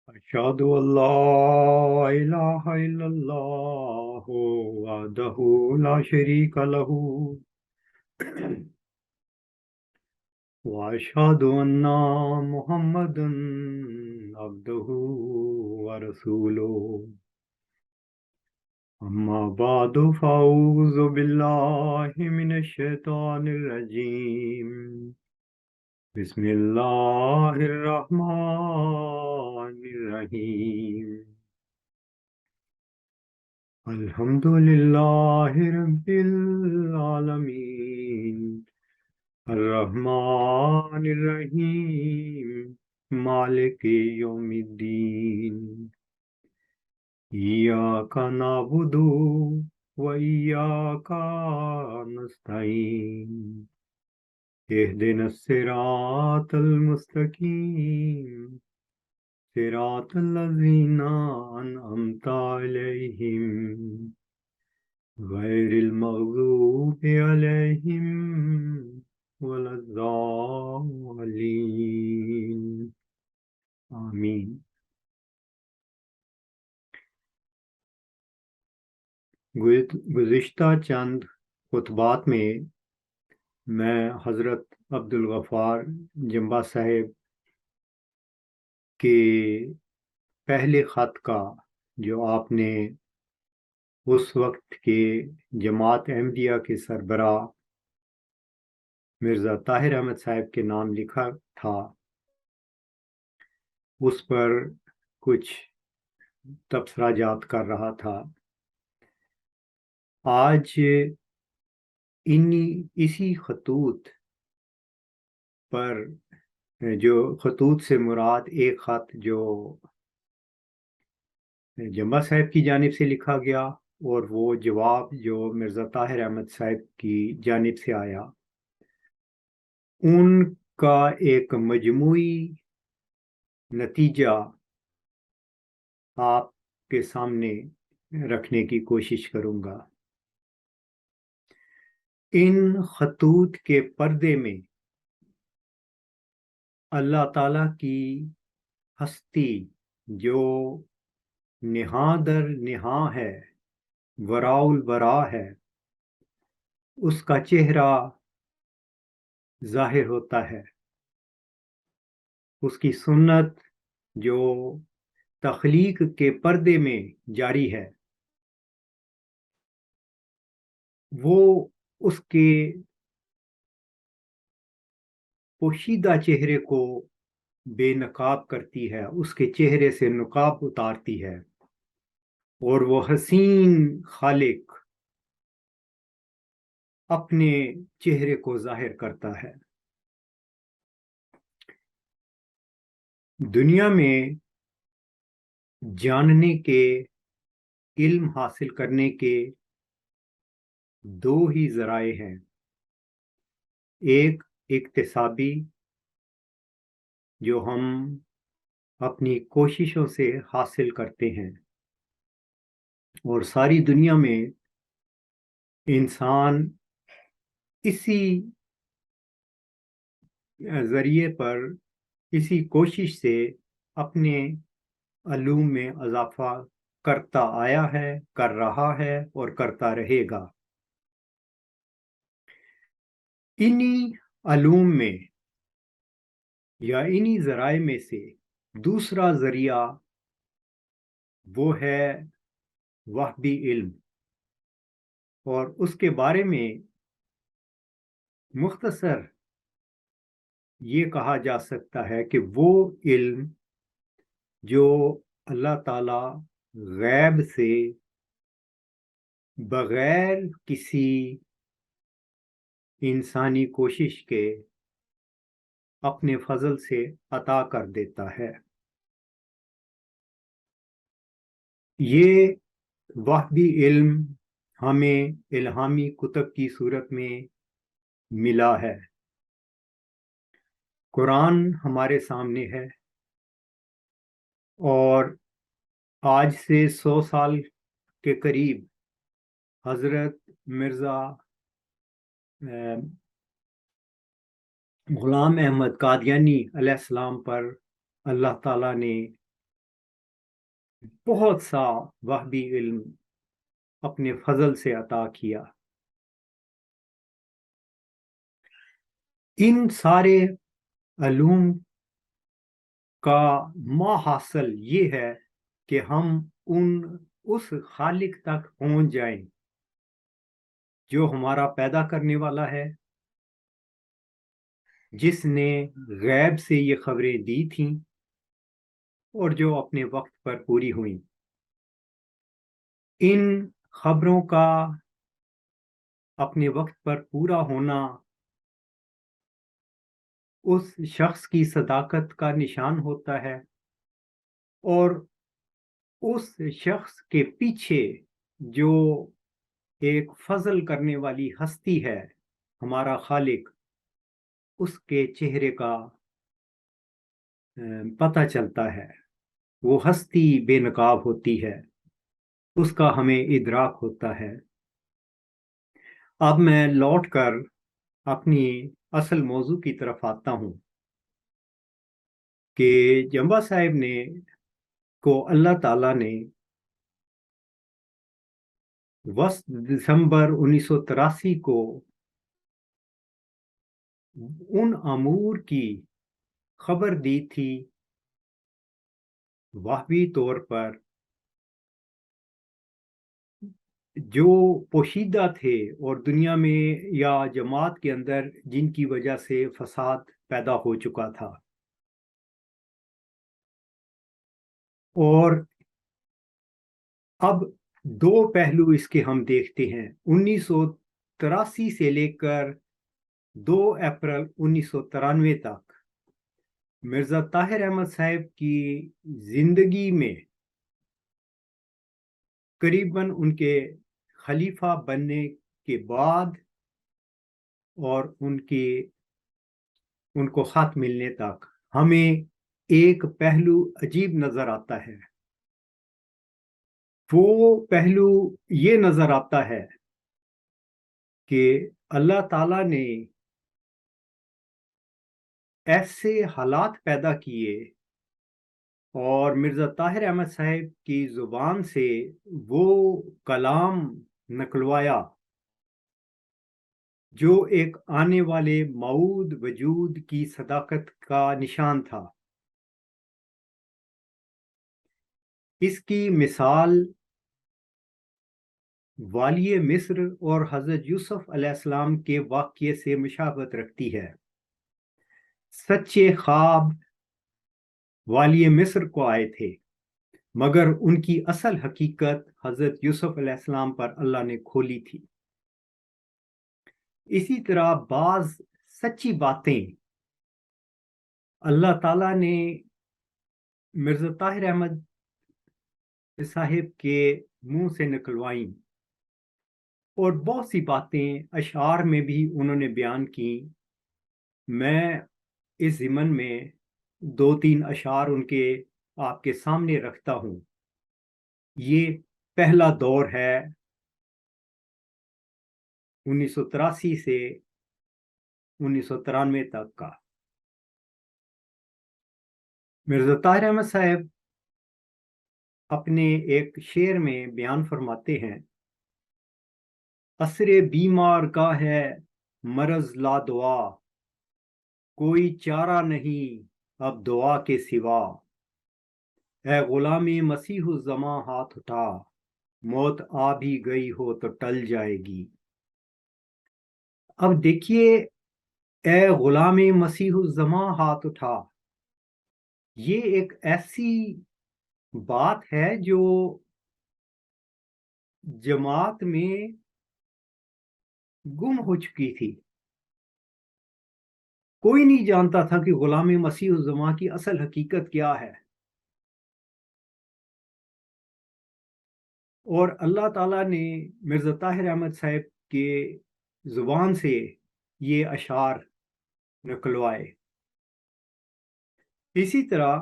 أشهد أن لا إله إلا الله وحده لا شريك له وأشهد أن محمدا عبده ورسوله أما بعد فأعوذ بالله من الشيطان الرجيم بسم الله الرحمن الرحيم الحمد لله رب العالمين الرحمن الرحيم مالك يوم الدين إياك نعبد وإياك نستعين اهدنا الصراط المستقيم صراط الذين أنعمت عليهم غیر المغضوب علیہم ولا الضالین آمین۔ گزشتہ چند خطبات میں میں حضرت عبدالغفار جمبا صاحب کے پہلے خط کا جو آپ نے اس وقت کے جماعت احمدیہ کے سربراہ مرزا طاہر احمد صاحب کے نام لکھا تھا، اس پر کچھ تبصرہ جات کر رہا تھا۔ آج اسی خطوط پر، جو خطوط سے مراد ایک خط جو جمبا صاحب کی جانب سے لکھا گیا اور وہ جواب جو مرزا طاہر احمد صاحب کی جانب سے آیا، ان کا ایک مجموعی نتیجہ آپ کے سامنے رکھنے کی کوشش کروں گا۔ ان خطوط کے پردے میں اللہ تعالیٰ کی ہستی جو نہاں در نہاں ہے، وراء الورا ہے، اس کا چہرہ ظاہر ہوتا ہے۔ اس کی سنت جو تخلیق کے پردے میں جاری ہے، وہ اس کے پوشیدہ چہرے کو بے نقاب کرتی ہے، اس کے چہرے سے نقاب اتارتی ہے، اور وہ حسین خالق اپنے چہرے کو ظاہر کرتا ہے۔ دنیا میں جاننے کے، علم حاصل کرنے کے دو ہی ذرائع ہیں، ایک اکتسابی جو ہم اپنی کوششوں سے حاصل کرتے ہیں، اور ساری دنیا میں انسان اسی ذریعے پر، اسی کوشش سے اپنے علوم میں اضافہ کرتا آیا ہے، کر رہا ہے اور کرتا رہے گا۔ انہی علوم میں یا انہی ذرائع میں سے دوسرا ذریعہ وہ ہے وہبی علم، اور اس کے بارے میں مختصر یہ کہا جا سکتا ہے کہ وہ علم جو اللہ تعالی غیب سے بغیر کسی انسانی کوشش کے اپنے فضل سے عطا کر دیتا ہے۔ یہ وہبی علم ہمیں الہامی کتب کی صورت میں ملا ہے۔ قرآن ہمارے سامنے ہے، اور آج سے 100 سال کے قریب حضرت مرزا غلام احمد قادیانی علیہ السلام پر اللہ تعالیٰ نے بہت سا وہبی علم اپنے فضل سے عطا کیا۔ ان سارے علوم کا ماحصل یہ ہے کہ ہم اس خالق تک پہنچ جائیں جو ہمارا پیدا کرنے والا ہے، جس نے غیب سے یہ خبریں دی تھیں اور جو اپنے وقت پر پوری ہوئیں۔ ان خبروں کا اپنے وقت پر پورا ہونا اس شخص کی صداقت کا نشان ہوتا ہے، اور اس شخص کے پیچھے جو ایک فضل کرنے والی ہستی ہے، ہمارا خالق، اس کے چہرے کا پتہ چلتا ہے۔ وہ ہستی بے نقاب ہوتی ہے، اس کا ہمیں ادراک ہوتا ہے۔ اب میں لوٹ کر اپنی اصل موضوع کی طرف آتا ہوں کہ جمبا صاحب کو اللہ تعالیٰ نے 10 دسمبر 1983 کو ان امور کی خبر دی تھی وہبی طور پر جو پوشیدہ تھے اور دنیا میں یا جماعت کے اندر جن کی وجہ سے فساد پیدا ہو چکا تھا۔ اور اب دو پہلو اس کے ہم دیکھتے ہیں۔ 1983 سے لے کر 2 اپریل 1993 تک مرزا طاہر احمد صاحب کی زندگی میں قریباً ان کے خلیفہ بننے کے بعد اور ان کو خط ملنے تک ہمیں ایک پہلو عجیب نظر آتا ہے۔ وہ پہلو یہ نظر آتا ہے کہ اللہ تعالیٰ نے ایسے حالات پیدا کیے اور مرزا طاہر احمد صاحب کی زبان سے وہ کلام نکلوایا جو ایک آنے والے موعود وجود کی صداقت کا نشان تھا۔ اس کی مثال والی مصر اور حضرت یوسف علیہ السلام کے واقعے سے مشابہت رکھتی ہے۔ سچے خواب والی مصر کو آئے تھے، مگر ان کی اصل حقیقت حضرت یوسف علیہ السلام پر اللہ نے کھولی تھی۔ اسی طرح بعض سچی باتیں اللہ تعالیٰ نے مرزا طاہر احمد صاحب کے منہ سے نکلوائیں، اور بہت سی باتیں اشعار میں بھی انہوں نے بیان کی۔ میں اس ضمن میں 2-3 اشعار ان کے آپ کے سامنے رکھتا ہوں۔ یہ پہلا دور ہے 1983 سے 1993 تک کا۔ مرزا طاہر احمد صاحب اپنے ایک شعر میں بیان فرماتے ہیں، عصر بیمار کا ہے مرض لا دوا، کوئی چارہ نہیں اب دعا کے سوا، اے غلام مسیح الزماں ہاتھ اٹھا، موت آ بھی گئی ہو تو ٹل جائے گی۔ اب دیکھیے، اے غلام مسیح الزماں ہاتھ اٹھا، یہ ایک ایسی بات ہے جو جماعت میں گم ہو چکی تھی۔ کوئی نہیں جانتا تھا کہ غلام مسیح الزماں کی اصل حقیقت کیا ہے، اور اللہ تعالیٰ نے مرزا طاہر احمد صاحب کے زبان سے یہ اشعار نکلوائے۔ اسی طرح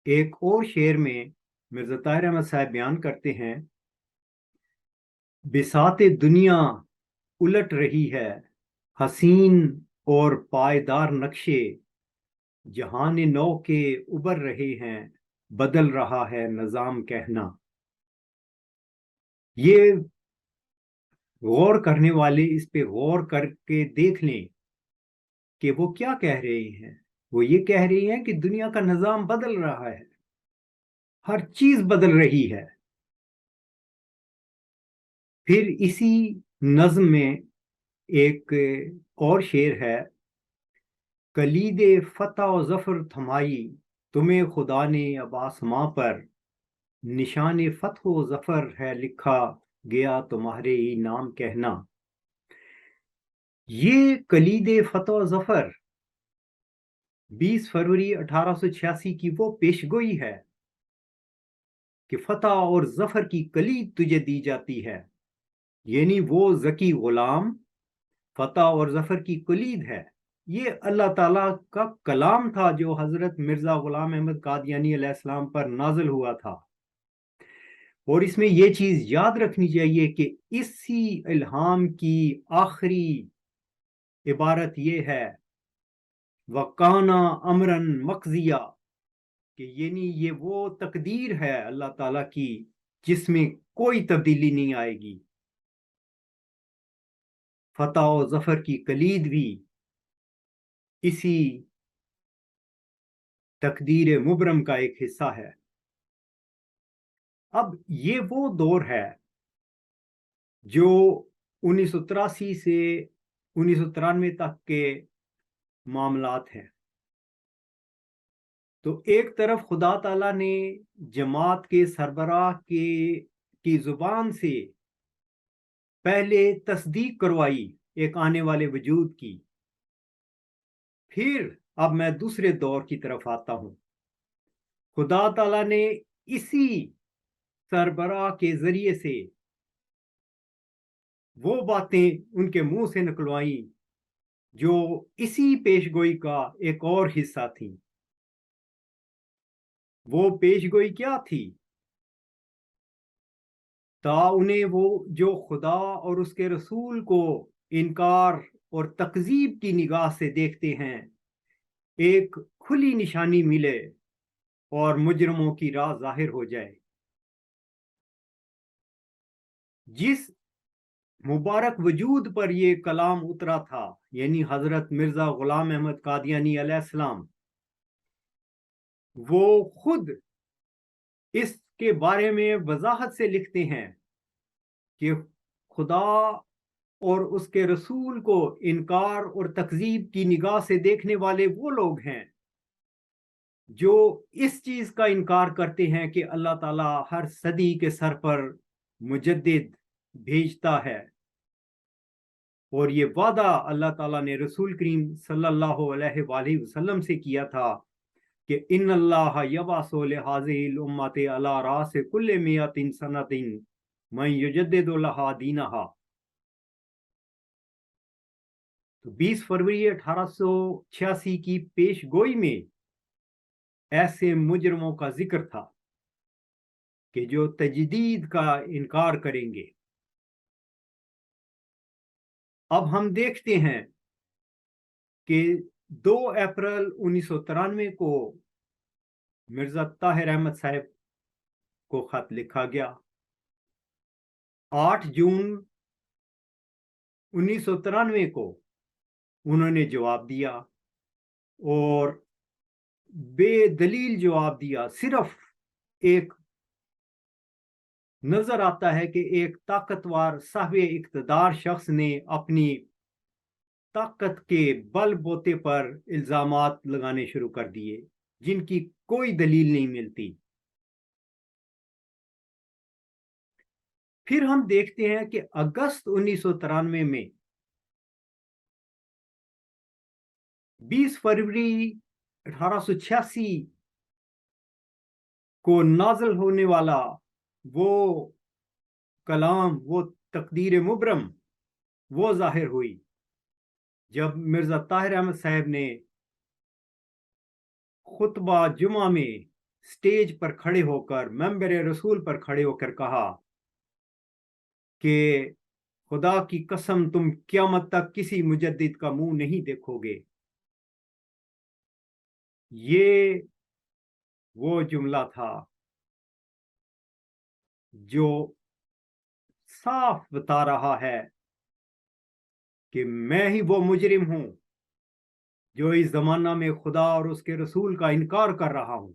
ایک اور شعر میں مرزا طاہر احمد صاحب بیان کرتے ہیں، بساط دنیا الٹ رہی ہے، حسین اور پائیدار نقشے جہان نو کے ابھر رہے ہیں، بدل رہا ہے نظام کہنا. یہ غور کرنے والے اس پہ غور کر کے دیکھ لیں کہ وہ کیا کہہ رہے ہیں. وہ یہ کہہ رہے ہیں کہ دنیا کا نظام بدل رہا ہے، ہر چیز بدل رہی ہے. پھر اسی نظم میں ایک اور شعر ہے، کلید فتح و ظفر تھمائی تمہیں خدا نے اب آسماں پر، نشان فتح و ظفر ہے لکھا گیا تمہارے ہی نام کہنا. یہ کلید فتح و ظفر 20 فروری 1886 کی وہ پیشگوئی ہے کہ فتح اور ظفر کی کلید تجھے دی جاتی ہے. یعنی وہ ذکی غلام فتح اور ظفر کی کلید ہے. یہ اللہ تعالیٰ کا کلام تھا جو حضرت مرزا غلام احمد قادیانی علیہ السلام پر نازل ہوا تھا. اور اس میں یہ چیز یاد رکھنی چاہیے کہ اسی الہام کی آخری عبارت یہ ہے، وَقَانَ أَمْرًا مَقْضِيًّا، کہ یعنی یہ وہ تقدیر ہے اللہ تعالیٰ کی جس میں کوئی تبدیلی نہیں آئے گی. فتح و ظفر کی کلید بھی اسی تقدیر مبرم کا ایک حصہ ہے. اب یہ وہ دور ہے جو 1983 سے 1993 تک کے معاملات ہیں. تو ایک طرف خدا تعالیٰ نے جماعت کے سربراہ کی زبان سے پہلے تصدیق کروائی ایک آنے والے وجود کی. پھر اب میں دوسرے دور کی طرف آتا ہوں. خدا تعالیٰ نے اسی سربراہ کے ذریعے سے وہ باتیں ان کے منہ سے نکلوائیں جو اسی پیشگوئی کا ایک اور حصہ تھی. وہ پیشگوئی کیا تھی؟ انہیں وہ جو خدا اور اس کے رسول کو انکار اور تکذیب کی نگاہ سے دیکھتے ہیں، ایک کھلی نشانی ملے اور مجرموں کی راہ ظاہر ہو جائے. جس مبارک وجود پر یہ کلام اترا تھا، یعنی حضرت مرزا غلام احمد قادیانی علیہ السلام، وہ خود اس کے بارے میں وضاحت سے لکھتے ہیں کہ خدا اور اس کے رسول کو انکار اور تکذیب کی نگاہ سے دیکھنے والے وہ لوگ ہیں جو اس چیز کا انکار کرتے ہیں کہ اللہ تعالیٰ ہر صدی کے سر پر مجدد بھیجتا ہے. اور یہ وعدہ اللہ تعالیٰ نے رسول کریم صلی اللہ علیہ وآلہ وسلم سے کیا تھا کہ ان اللہ یبعث لہذہ الامت علی راس کل مئۃ سنۃ من یجدد لہا دینہا. تو 20 فروری 1886 کی پیش گوئی میں ایسے مجرموں کا ذکر تھا کہ جو تجدید کا انکار کریں گے. اب ہم دیکھتے ہیں کہ 2 اپریل 1993 کو مرزا طاہر احمد صاحب کو خط لکھا گیا. 8 جون 1993 کو انہوں نے جواب دیا اور بے دلیل جواب دیا. صرف ایک نظر آتا ہے کہ ایک طاقتور صاحب اقتدار شخص نے اپنی طاقت کے بل بوتے پر الزامات لگانے شروع کر دیے جن کی کوئی دلیل نہیں ملتی. پھر ہم دیکھتے ہیں کہ اگست 1993 میں 20 فروری 1886 کو نازل ہونے والا وہ کلام، وہ تقدیر مبرم، وہ ظاہر ہوئی جب مرزا طاہر احمد صاحب نے خطبہ جمعہ میں سٹیج پر کھڑے ہو کر، ممبر رسول پر کھڑے ہو کر کہا کہ خدا کی قسم تم قیامت تک کسی مجدد کا منہ نہیں دیکھو گے. یہ وہ جملہ تھا جو صاف بتا رہا ہے کہ میں ہی وہ مجرم ہوں جو اس زمانہ میں خدا اور اس کے رسول کا انکار کر رہا ہوں.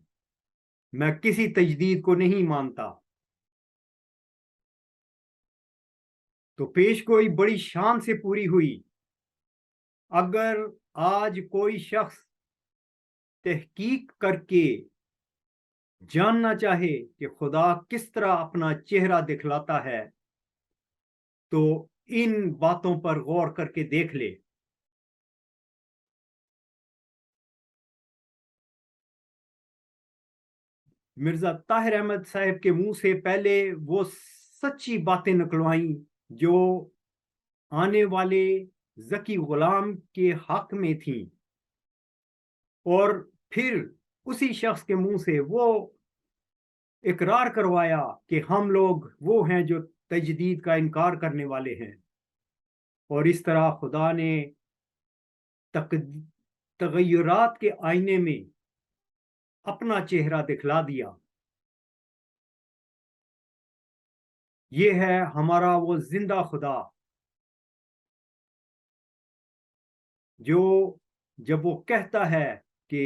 میں کسی تجدید کو نہیں مانتا. تو پیش گوئی بڑی شان سے پوری ہوئی. اگر آج کوئی شخص تحقیق کر کے جاننا چاہے کہ خدا کس طرح اپنا چہرہ دکھلاتا ہے تو ان باتوں پر غور کر کے دیکھ لے. مرزا طاہر احمد صاحب کے منہ سے پہلے وہ سچی باتیں نکلوائیں جو آنے والے ذکی غلام کے حق میں تھیں، اور پھر اسی شخص کے منہ سے وہ اقرار کروایا کہ ہم لوگ وہ ہیں جو تجدید کا انکار کرنے والے ہیں. اور اس طرح خدا نے تغیرات کے آئینے میں اپنا چہرہ دکھلا دیا. یہ ہے ہمارا وہ زندہ خدا جو جب وہ کہتا ہے کہ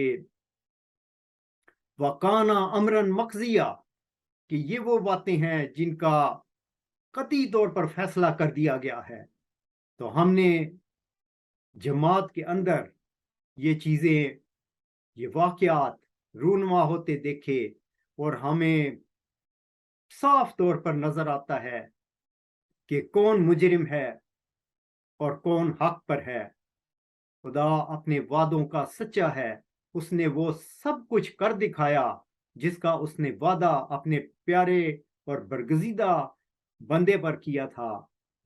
وَقَانَ أَمْرًا مَقْضِيًّا، کہ یہ وہ باتیں ہیں جن کا قطعی طور پر فیصلہ کر دیا گیا ہے، تو ہم نے جماعت کے اندر یہ چیزیں، یہ واقعات رونما ہوتے دیکھے، اور ہمیں صاف طور پر نظر آتا ہے کہ کون مجرم ہے اور کون حق پر ہے. خدا اپنے وعدوں کا سچا ہے. اس نے وہ سب کچھ کر دکھایا جس کا اس نے وعدہ اپنے پیارے اور برگزیدہ بندے پر کیا تھا،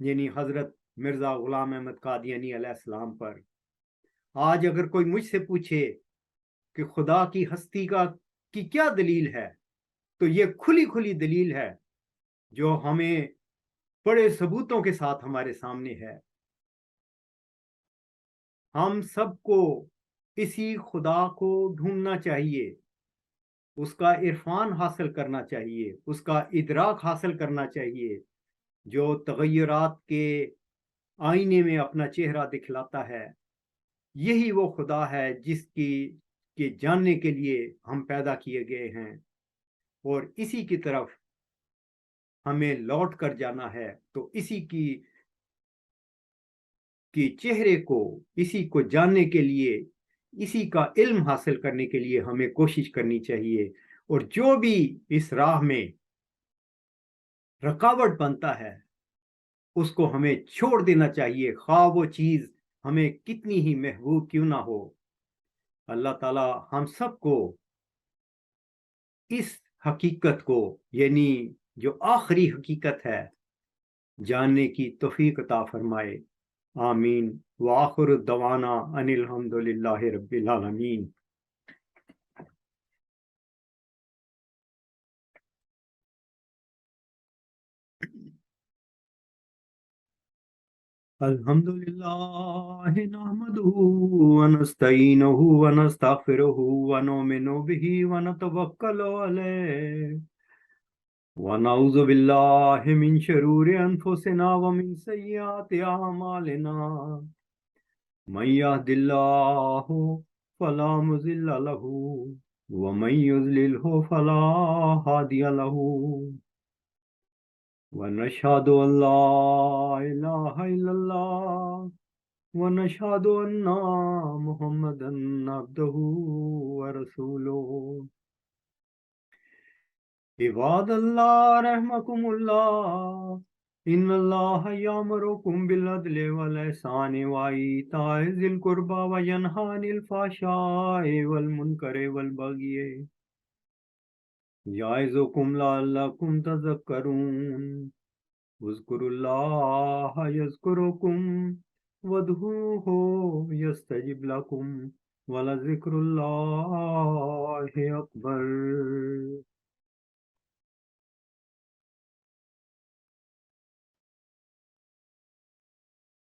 یعنی حضرت مرزا غلام احمد قادیانی علیہ السلام پر. آج اگر کوئی مجھ سے پوچھے کہ خدا کی ہستی کی کیا دلیل ہے، تو یہ کھلی کھلی دلیل ہے جو ہمیں بڑے ثبوتوں کے ساتھ ہمارے سامنے ہے. ہم سب کو اسی خدا کو ڈھونڈنا چاہیے، اس کا عرفان حاصل کرنا چاہیے، اس کا ادراک حاصل کرنا چاہیے، جو تغیرات کے آئینے میں اپنا چہرہ دکھلاتا ہے. یہی وہ خدا ہے جس کے جاننے کے لیے ہم پیدا کیے گئے ہیں، اور اسی کی طرف ہمیں لوٹ کر جانا ہے. تو اسی کی چہرے کو، اسی کو جاننے کے لیے، اسی کا علم حاصل کرنے کے لیے ہمیں کوشش کرنی چاہیے. اور جو بھی اس راہ میں رکاوٹ بنتا ہے اس کو ہمیں چھوڑ دینا چاہیے، خواہ وہ چیز ہمیں کتنی ہی محبوب کیوں نہ ہو. اللہ تعالی ہم سب کو اس حقیقت کو، یعنی جو آخری حقیقت ہے، جاننے کی توفیق عطا فرمائے. آمین. وآخر الدعوانا ان الحمد للہ رب العالمین. الحمد للہ نحمده ونستعینه ونستغفره ونؤمن به ونتوکل علیہ ونعوذ باللہ من شرور انفسنا ومن سیئات اعمالنا. من يهد الله فلا مضل له ومن يضلل فلا هادي له. ونشهد أن لا إله إلا الله ونشهد أن محمدا عبده ورسوله. عباد الله رحمكم الله، إن الله يأمركم بالعدل والإحسان وإيتاء ذي القربى وينهى عن الفحشاء والمنكر والبغي يعظكم لعلكم تذكرون. اذكروا الله يذكركم وادعوه يستجب لكم ولذكر الله أكبر.